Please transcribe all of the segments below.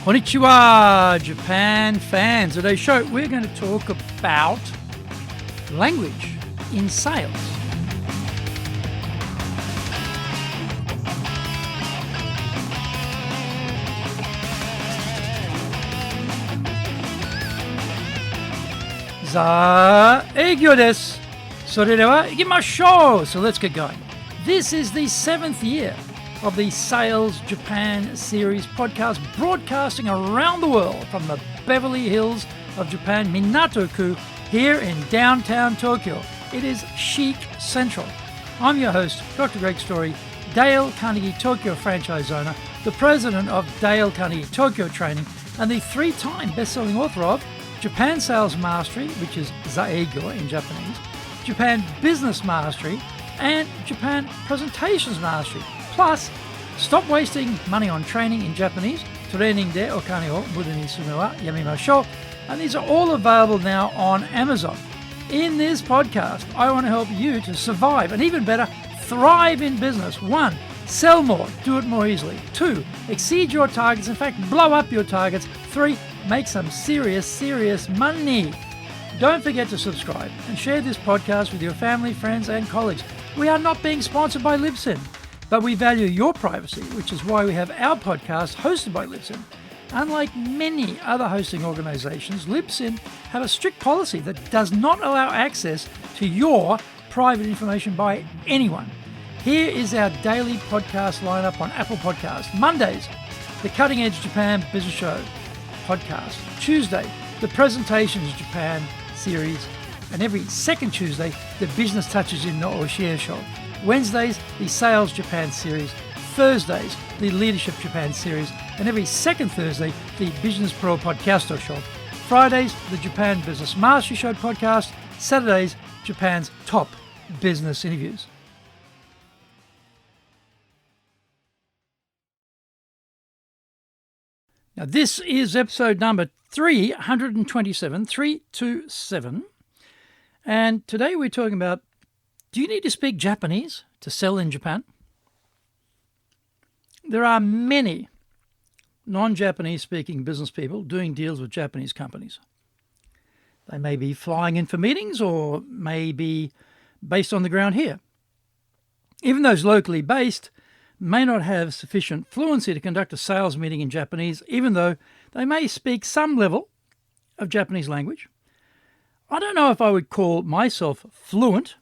Konnichiwa, Japan fans. Today's show, we're going to talk about language in sales. Zaegyo desu. それでは行きましょう. So let's get going. This is the 7th year of the Sales Japan series podcast, broadcasting around the world from the Beverly Hills of Japan, Minato-ku, here in downtown Tokyo. It is chic central. I'm your host, Dr. Greg Story, Dale Carnegie Tokyo franchise owner, the president of Dale Carnegie Tokyo Training, and the 3-time best-selling author of Japan Sales Mastery, which is Zaegyo in Japanese, Japan Business Mastery, and Japan Presentations Mastery. Plus, stop wasting money on training in Japanese, training de okane o muda ni sume wa yamimashou, and these are all available now on Amazon. In this podcast, I want to help you to survive and even better, thrive in business. 1, sell more, do it more easily. 2, exceed your targets, in fact, blow up your targets. 3, make some serious money. Don't forget to subscribe and share this podcast with your family, friends, and colleagues. We are not being sponsored by Libsyn, but we value your privacy, which is why we have our podcast hosted by Libsyn. Unlike many other hosting organizations, Libsyn have a strict policy that does not allow access to your private information by anyone. Here is our daily podcast lineup on Apple Podcasts. Mondays, the Cutting Edge Japan Business Show podcast. Tuesday, the Presentations Japan series. And every second Tuesday, the Business Touches in no Oshie Show. Wednesdays, the Sales Japan series. Thursdays, the Leadership Japan series. And every second Thursday, the Business Pro Podcasto Show. Fridays, the Japan Business Mastery Show podcast. Saturdays, Japan's top business interviews. Now, this is episode number 327. And today we're talking about, do you need to speak Japanese to sell in Japan? There are many non-Japanese speaking business people doing deals with Japanese companies. They may be flying in for meetings or may be based on the ground here. Even those locally based may not have sufficient fluency to conduct a sales meeting in Japanese, even though they may speak some level of Japanese language. I don't know if I would call myself fluent,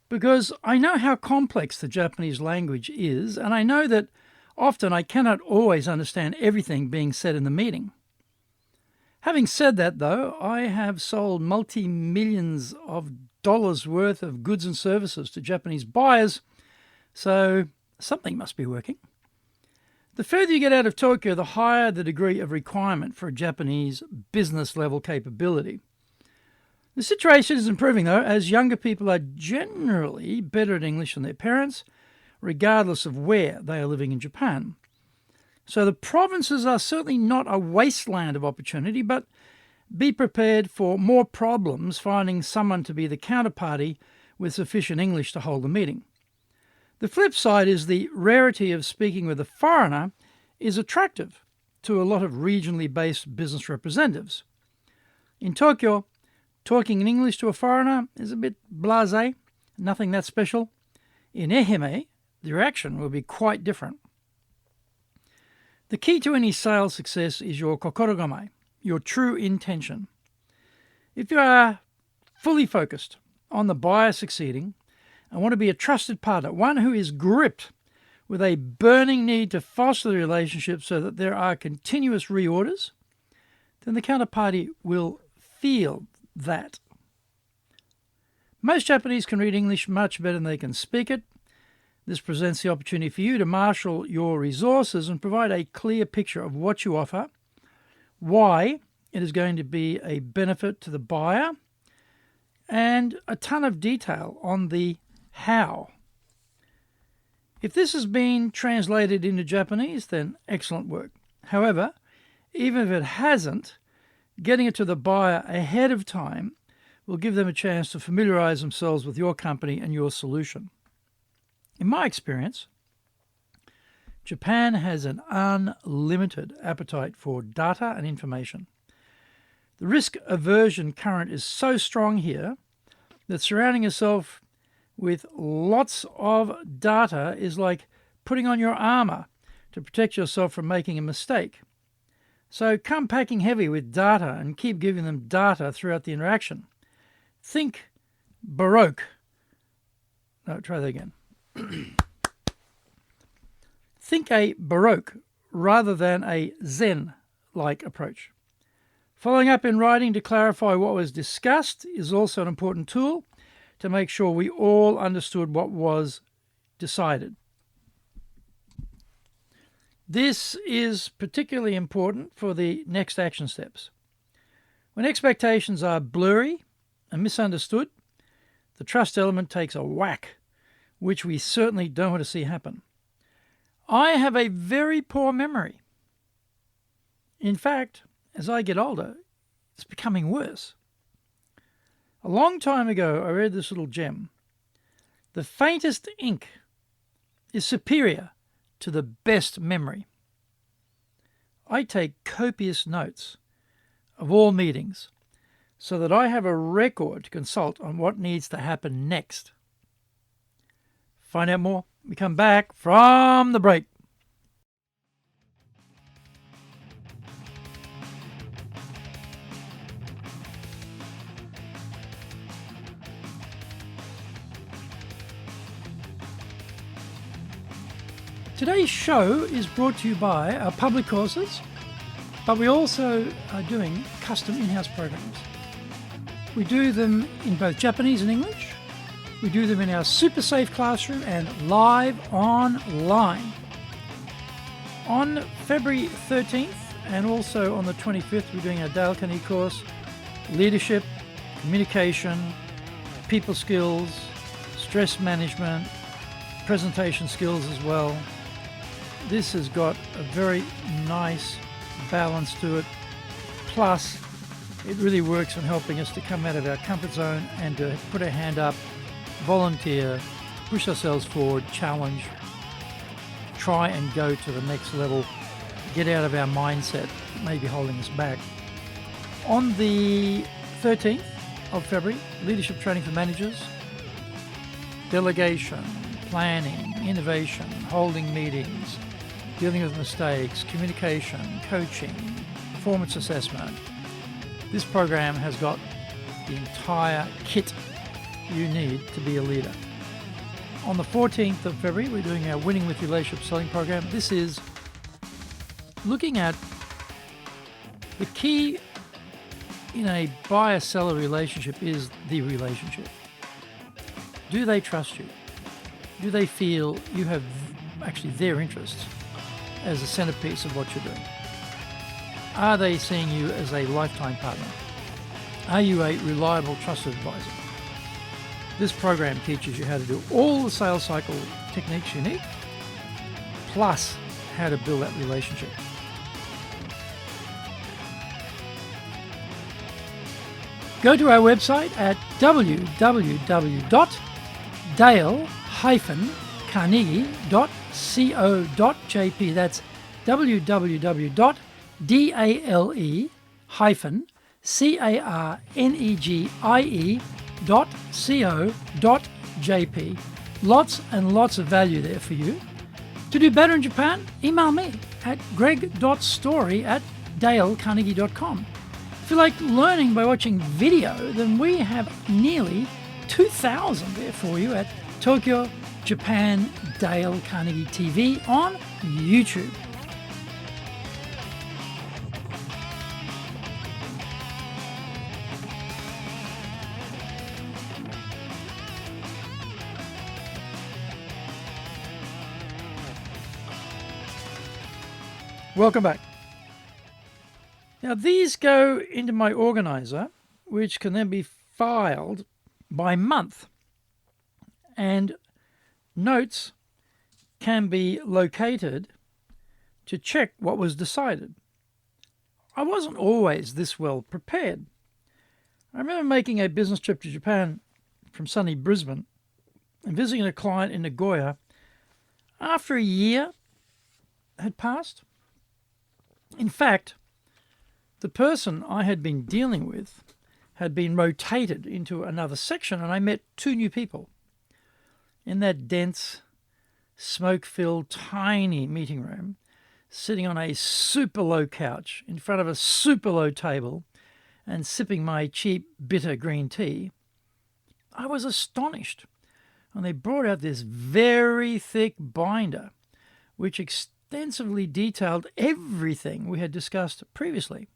because I know how complex the Japanese language is, and I know that often I cannot always understand everything being said in the meeting. Having said that, though, I have sold multi-millions of dollars worth of goods and services to Japanese buyers, so something must be working. The further you get out of Tokyo, the higher the degree of requirement for a Japanese business-level capability. The situation is improving, though, as younger people are generally better at English than their parents, regardless of where they are living in Japan. So the provinces are certainly not a wasteland of opportunity, but be prepared for more problems finding someone to be the counterparty with sufficient English to hold a meeting. The flip side is the rarity of speaking with a foreigner is attractive to a lot of regionally based business representatives. In Tokyo, talking in English to a foreigner is a bit blasé, nothing that special. In Ehime, the reaction will be quite different. The key to any sales success is your kokorogame, your true intention. If you are fully focused on the buyer succeeding and want to be a trusted partner, one who is gripped with a burning need to foster the relationship so that there are continuous reorders, then the counterparty will feel that. Most Japanese can read English much better than they can speak it. This presents the opportunity for you to marshal your resources and provide a clear picture of what you offer, why it is going to be a benefit to the buyer, and a ton of detail on the how. If this has been translated into Japanese, then excellent work. However, even if it hasn't, getting it to the buyer ahead of time will give them a chance to familiarize themselves with your company and your solution. In my experience, Japan has an unlimited appetite for data and information. The risk aversion current is so strong here that surrounding yourself with lots of data is like putting on your armor to protect yourself from making a mistake. So come packing heavy with data and keep giving them data throughout the interaction. Think Baroque. No, try that again. Think a Baroque rather than a Zen-like approach. Following up in writing to clarify what was discussed is also an important tool to make sure we all understood what was decided. This is particularly important for the next action steps. When expectations are blurry and misunderstood, the trust element takes a whack, which we certainly don't want to see happen. I have a very poor memory. In fact, as I get older, it's becoming worse. A long time ago, I read this little gem. The faintest ink is superior to the best memory. I take copious notes of all meetings so that I have a record to consult on what needs to happen next. Find out more. We come back from the break. Today's show is brought to you by our public courses, but we also are doing custom in-house programs. We do them in both Japanese and English. We do them in our super safe classroom and live online. On February 13th and also on the 25th, we're doing our Dale Carnegie course, leadership, communication, people skills, stress management, presentation skills as well. This has got a very nice balance to it. Plus, it really works on helping us to come out of our comfort zone and to put our hand up, volunteer, push ourselves forward, challenge, try and go to the next level, get out of our mindset that may be holding us back. On the 13th of February, leadership training for managers, delegation, planning, innovation, holding meetings, dealing with mistakes, communication, coaching, performance assessment. This program has got the entire kit you need to be a leader. On the 14th of February, we're doing our Winning with Relationship Selling program. This is looking at the key in a buyer-seller relationship is the relationship. Do they trust you? Do they feel you have actually their interests as a centerpiece of what you're doing? Are they seeing you as a lifetime partner? Are you a reliable, trusted advisor? This program teaches you how to do all the sales cycle techniques you need, plus how to build that relationship. Go to our website at www.dale-carnegie.co.jp. That's www.dale-carnegie.co.jp. Lots and lots of value there for you. To do better in Japan, email me at greg.story@dalecarnegie.com. If you like learning by watching video, then we have nearly 2,000 there for you at Tokyo, Japan, Dale Carnegie TV on YouTube. Welcome back. Now these go into my organizer, which can then be filed by month, and notes can be located to check what was decided. I wasn't always this well prepared. I remember making a business trip to Japan from sunny Brisbane and visiting a client in Nagoya. After a year, had passed. In fact, the person I had been dealing with had been rotated into another section, and I met two new people. In that dense, smoke-filled, tiny meeting room, sitting on a super low couch in front of a super low table and sipping my cheap, bitter green tea, I was astonished when they brought out this very thick binder which extensively detailed everything we had discussed previously.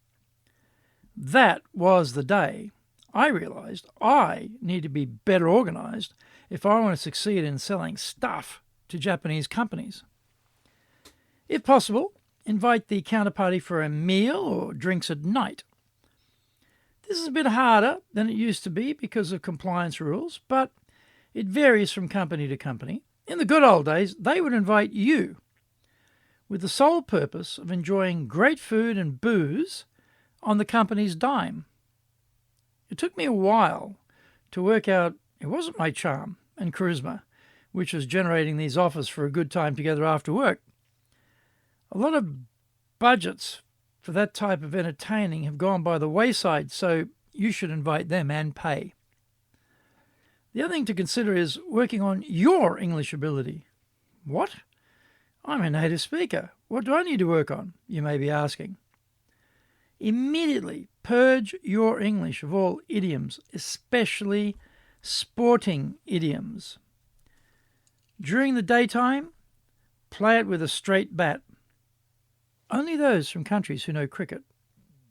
That was the day I realized I need to be better organized if I want to succeed in selling stuff to Japanese companies. If possible, invite the counterparty for a meal or drinks at night. This is a bit harder than it used to be because of compliance rules, but it varies from company to company. In the good old days, they would invite you with the sole purpose of enjoying great food and booze on the company's dime. It took me a while to work out it wasn't my charm and charisma which was generating these offers for a good time together after work. A lot of budgets for that type of entertaining have gone by the wayside, so you should invite them and pay. The other thing to consider is working on your English ability. What? I'm a native speaker. What do I need to work on? You may be asking. Immediately purge your English of all idioms, especially sporting idioms. During the daytime, play it with a straight bat. Only those from countries who know cricket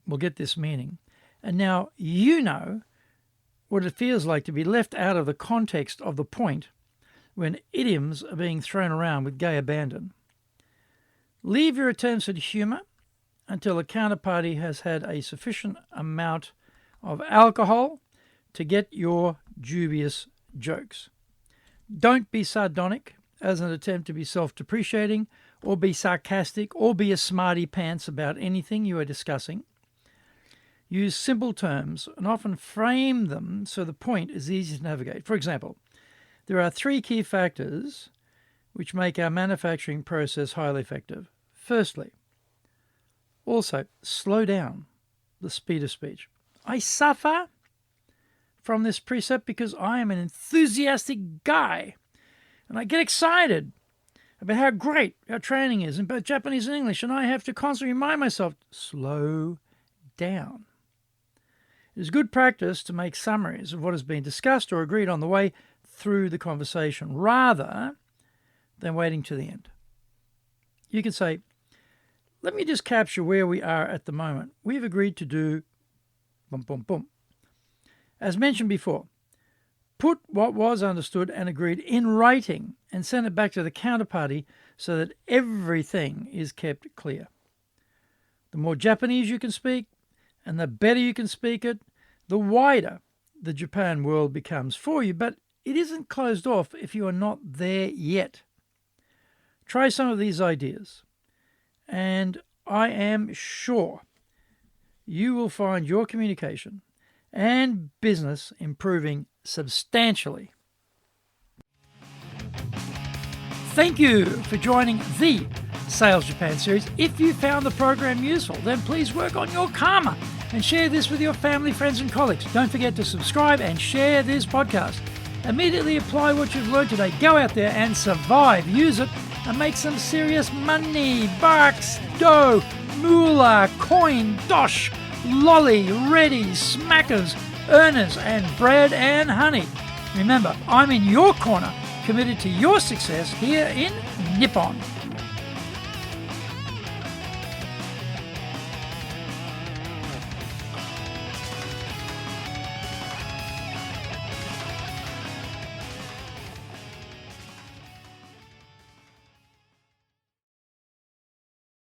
will get this meaning. And now you know what it feels like to be left out of the context of the point when idioms are being thrown around with gay abandon. Leave your attempts at humour until a counterparty has had a sufficient amount of alcohol to get your dubious jokes. Don't be sardonic as an attempt to be self-depreciating, or be sarcastic, or be a smarty pants about anything you are discussing. Use simple terms and often frame them so the point is easy to navigate. For example, there are 3 key factors which make our manufacturing process highly effective. Firstly, also slow down the speed of speech. I suffer from this precept because I am an enthusiastic guy and I get excited about how great our training is in both Japanese and English, and I have to constantly remind myself, slow down. It is good practice to make summaries of what has been discussed or agreed on the way through the conversation, rather than waiting to the end. You can say, let me just capture where we are at the moment. We've agreed to do boom, boom, boom. As mentioned before, put what was understood and agreed in writing and send it back to the counterparty so that everything is kept clear. The more Japanese you can speak and the better you can speak it, the wider the Japan world becomes for you, but it isn't closed off if you are not there yet. Try some of these ideas, and I am sure you will find your communication and business improving substantially. Thank you for joining the Sales Japan series. If you found the program useful, then please work on your karma and share this with your family, friends, and colleagues. Don't forget to subscribe and share this podcast. Immediately apply what you've learned today. Go out there and survive. Use it and make some serious money. Bucks, dough, moolah, coin, dosh, lolly, ready, smackers, earners, and bread and honey. Remember, I'm in your corner, committed to your success here in Nippon.